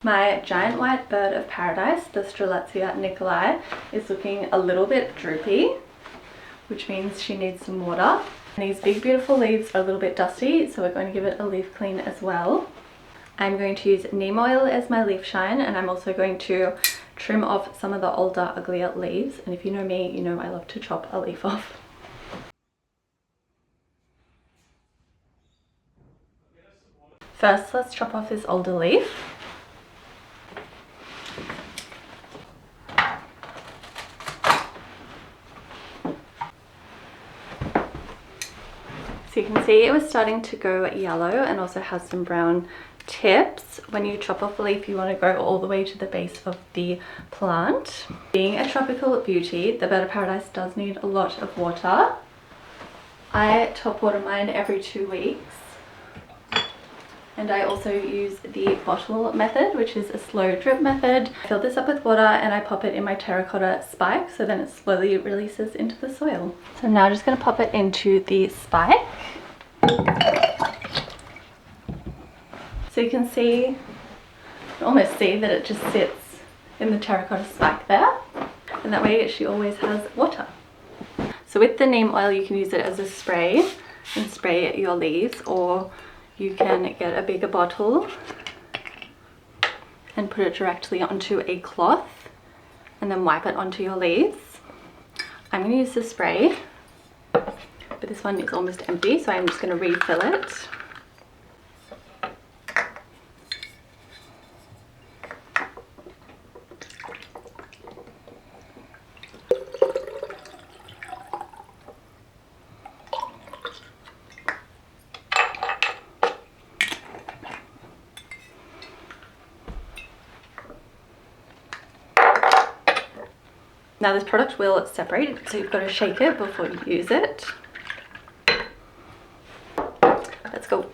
My giant white bird of paradise, the Strelitzia nicolai, is looking a little bit droopy, which means she needs some water. And these big beautiful leaves are a little bit dusty, so we're going to give it a leaf clean as well. I'm going to use neem oil as my leaf shine, and I'm also going to trim off some of the older, uglier leaves. And if you know me, you know I love to chop a leaf off. First, let's chop off this older leaf. So you can see it was starting to go yellow and also has some brown tips. When you chop off a leaf, you want to go all the way to the base of the plant. Being a tropical beauty, the bird of paradise does need a lot of water. I top water mine every 2 weeks. And I also use the bottle method, which is a slow drip method. I fill this up with water and I pop it in my terracotta spike, so then it slowly releases into the soil. So I'm now just going to pop it into the spike. So you can see, almost see that it just sits in the terracotta spike there. And that way she always has water. So with the neem oil, you can use it as a spray and spray your leaves, or you can get a bigger bottle and put it directly onto a cloth and then wipe it onto your leaves. I'm going to use the spray, but this one is almost empty, so I'm just going to refill it. Now this product will separate, so you've got to shake it before you use it. Let's go.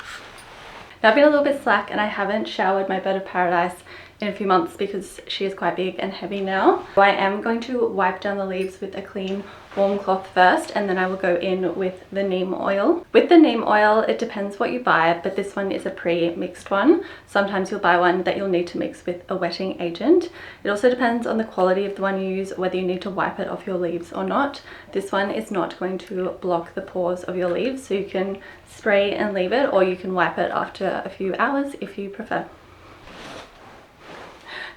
Now I've been a little bit slack and I haven't showered my bird of paradise in a few months because she is quite big and heavy now. So I am going to wipe down the leaves with a clean warm cloth first, and then I will go in with the neem oil. With the neem oil, it depends what you buy, but this one is a pre-mixed one. Sometimes you'll buy one that you'll need to mix with a wetting agent. It also depends on the quality of the one you use, whether you need to wipe it off your leaves or not. This one is not going to block the pores of your leaves, so you can spray and leave it, or you can wipe it after a few hours if you prefer.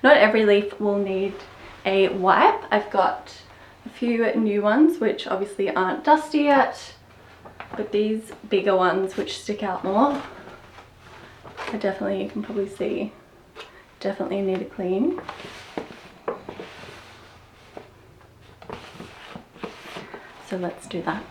Not every leaf will need a wipe. I've got a few new ones which obviously aren't dusty yet, but these bigger ones which stick out more, I definitely, you can probably see, definitely need a clean. So let's do that.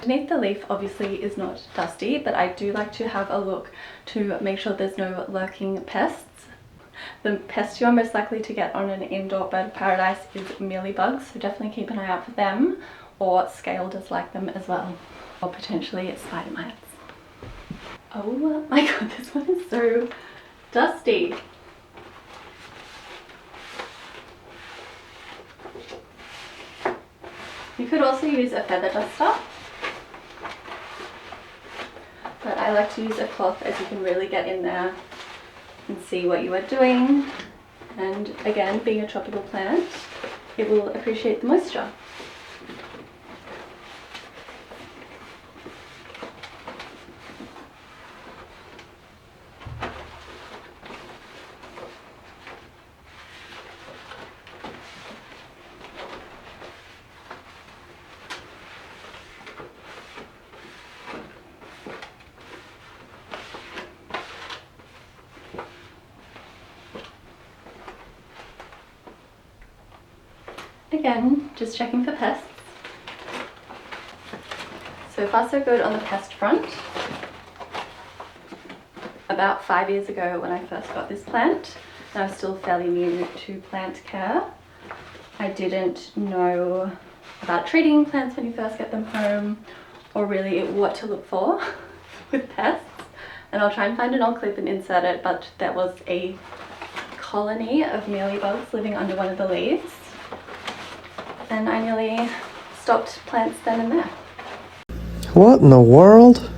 Underneath the leaf obviously is not dusty, but I do like to have a look to make sure there's no lurking pests. The pest you're most likely to get on an indoor bird of paradise is mealy bugs, so definitely keep an eye out for them, or scale does like them as well, or potentially spider mites. Oh my god, this one is so dusty. You could also use a feather duster, but I like to use a cloth as you can really get in there and see what you are doing. And again, being a tropical plant, it will appreciate the moisture. Again, just checking for pests. So far so good on the pest front. About 5 years ago when I first got this plant, and I was still fairly new to plant care, I didn't know about treating plants when you first get them home, or really what to look for with pests. And I'll try and find an old clip and insert it, but there was a colony of mealy bugs living under one of the leaves, and I nearly stopped plants then and there. What in the world?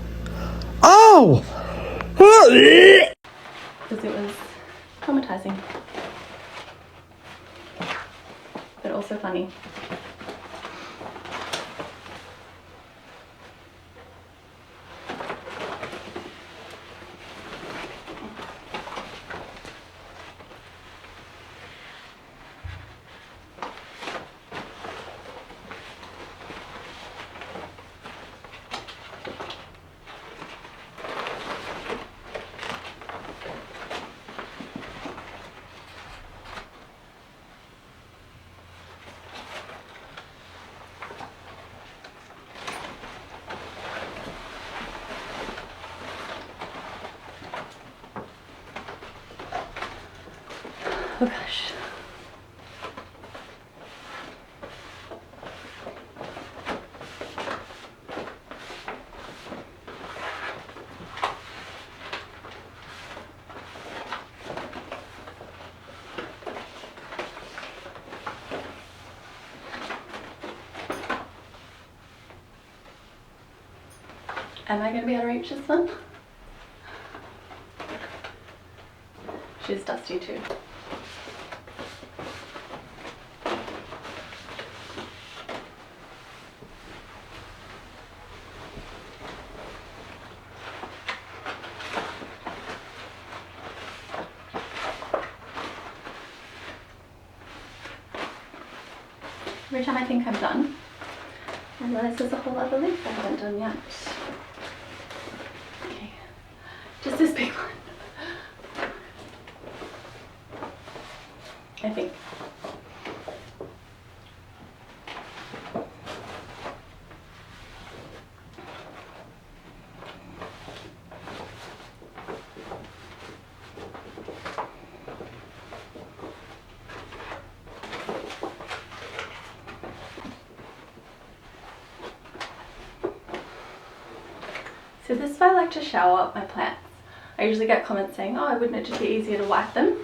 Oh! Because it was traumatizing, but also funny. Oh gosh. Am I going to be able to reach this one? She's dusty too. Every time I think I'm done, I realize there's a whole other leaf I haven't done yet. Okay, just this big one, I think. So this is why I like to shower up my plants. I usually get comments saying, oh, wouldn't it just be easier to wipe them?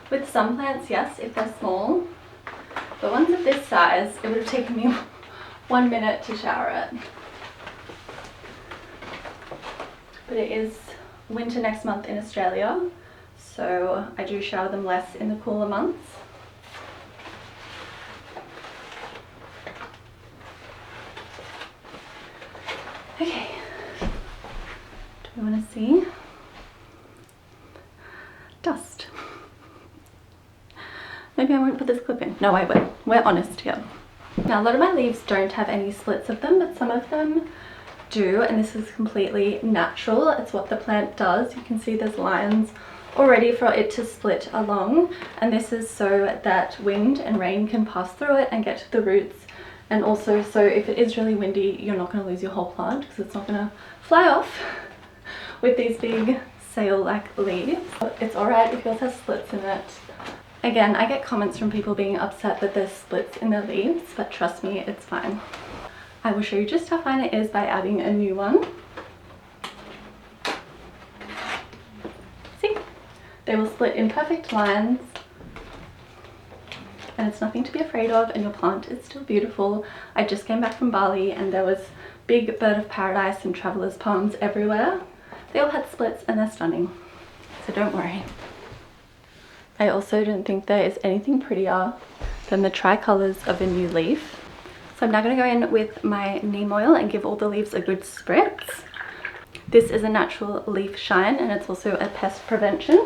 With some plants, yes, if they're small. But ones of this size, it would have taken me 1 minute to shower it. But it is winter next month in Australia, so I do shower them less in the cooler months. Okay. Do we want to see? Dust. Maybe I won't put this clip in. No, I will. We're honest here. Now, a lot of my leaves don't have any slits of them, but some of them do, and this is completely natural. It's what the plant does. You can see there's lines already for it to split along, and this is so that wind and rain can pass through it and get to the roots, and also so if it is really windy, you're not going to lose your whole plant because it's not going to fly off with these big sail-like leaves. It's alright if yours has splits in it. Again, I get comments from people being upset that there's splits in their leaves, but trust me, it's fine. I will show you just how fine it is by adding a new one. See? They will split in perfect lines, and it's nothing to be afraid of, and your plant is still beautiful. I just came back from Bali and there was big bird of paradise and travelers palms everywhere. They all had splits and they're stunning, so don't worry. I also don't think there is anything prettier than the tri-colours of a new leaf. So I'm now going to go in with my neem oil and give all the leaves a good spritz. This is a natural leaf shine, and it's also a pest prevention.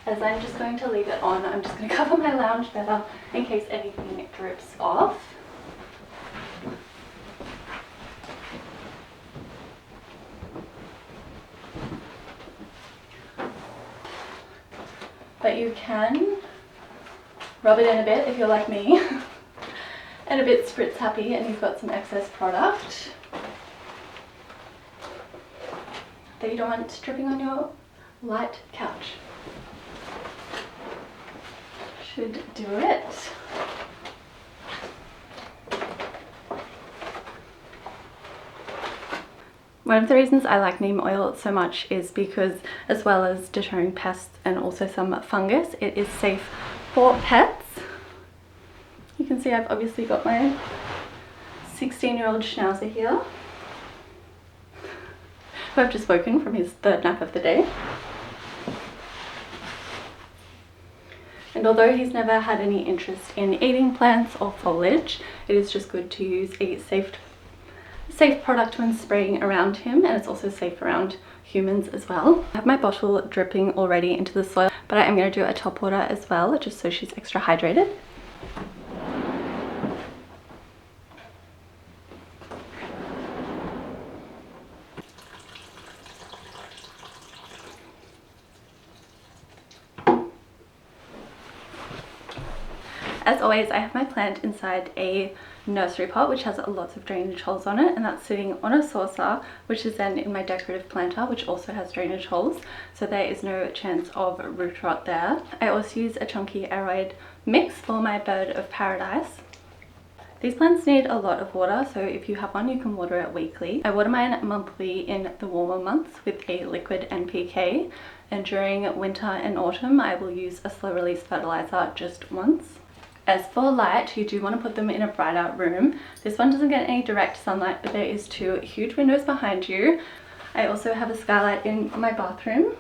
As I'm just going to leave it on, I'm just going to cover my lounge better in case anything drips off. but you can rub it in a bit if you're like me and a bit spritz happy and you've got some excess product that you don't want dripping on your light couch. Should do it. One of the reasons I like neem oil so much is because, as well as deterring pests and also some fungus, it is safe for pets. You can see I've obviously got my 16-year-old schnauzer here, who I've just woken from his third nap of the day. And although he's never had any interest in eating plants or foliage, it is just good to use a safe product when spraying around him, and it's also safe around humans as well. I have my bottle dripping already into the soil, but I am going to do a top water as well, just so she's extra hydrated. As always, I have my plant inside a nursery pot which has lots of drainage holes on it, and that's sitting on a saucer which is then in my decorative planter which also has drainage holes, so there is no chance of root rot there. I also use a chunky Aroid mix for my bird of paradise. These plants need a lot of water, so if you have one you can water it weekly. I water mine monthly in the warmer months with a liquid NPK, and during winter and autumn I will use a slow release fertilizer just once. As for light, you do want to put them in a brighter room. This one doesn't get any direct sunlight, but there is 2 huge windows behind you. I also have a skylight in my bathroom.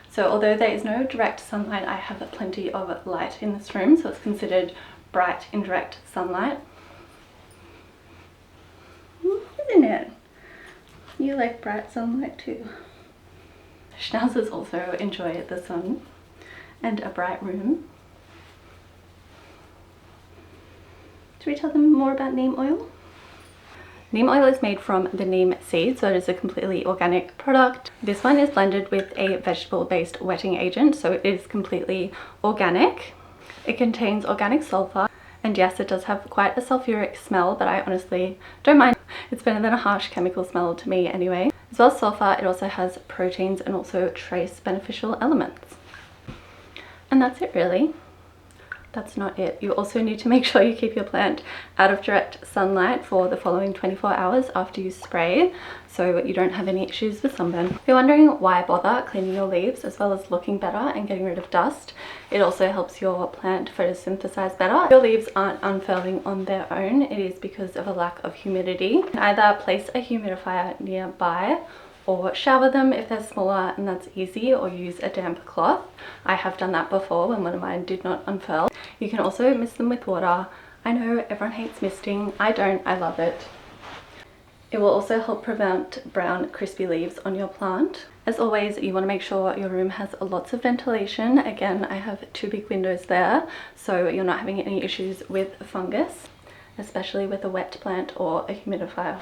So although there is no direct sunlight, I have plenty of light in this room, so it's considered bright indirect sunlight. Isn't it? You like bright sunlight too. Schnauzers also enjoy the sun and a bright room. Should we tell them more about neem oil? Neem oil is made from the neem seed, so it is a completely organic product. This one is blended with a vegetable-based wetting agent, so it is completely organic. It contains organic sulfur, and yes, it does have quite a sulfuric smell, but I honestly don't mind. It's better than a harsh chemical smell to me anyway. As well as sulfur, it also has proteins and also trace beneficial elements. And that's it really. That's not it. You also need to make sure you keep your plant out of direct sunlight for the following 24 hours after you spray, so you don't have any issues with sunburn. If you're wondering why bother cleaning your leaves as well as looking better and getting rid of dust, it also helps your plant photosynthesize better. If your leaves aren't unfurling on their own, it is because of a lack of humidity. Either place a humidifier nearby or shower them if they're smaller and that's easy, or use a damp cloth. I have done that before when one of mine did not unfurl. You can also mist them with water. I know everyone hates misting. I don't. I love it. It will also help prevent brown crispy leaves on your plant. As always, you want to make sure your room has lots of ventilation. Again, I have 2 big windows there, so you're not having any issues with fungus, especially with a wet plant or a humidifier.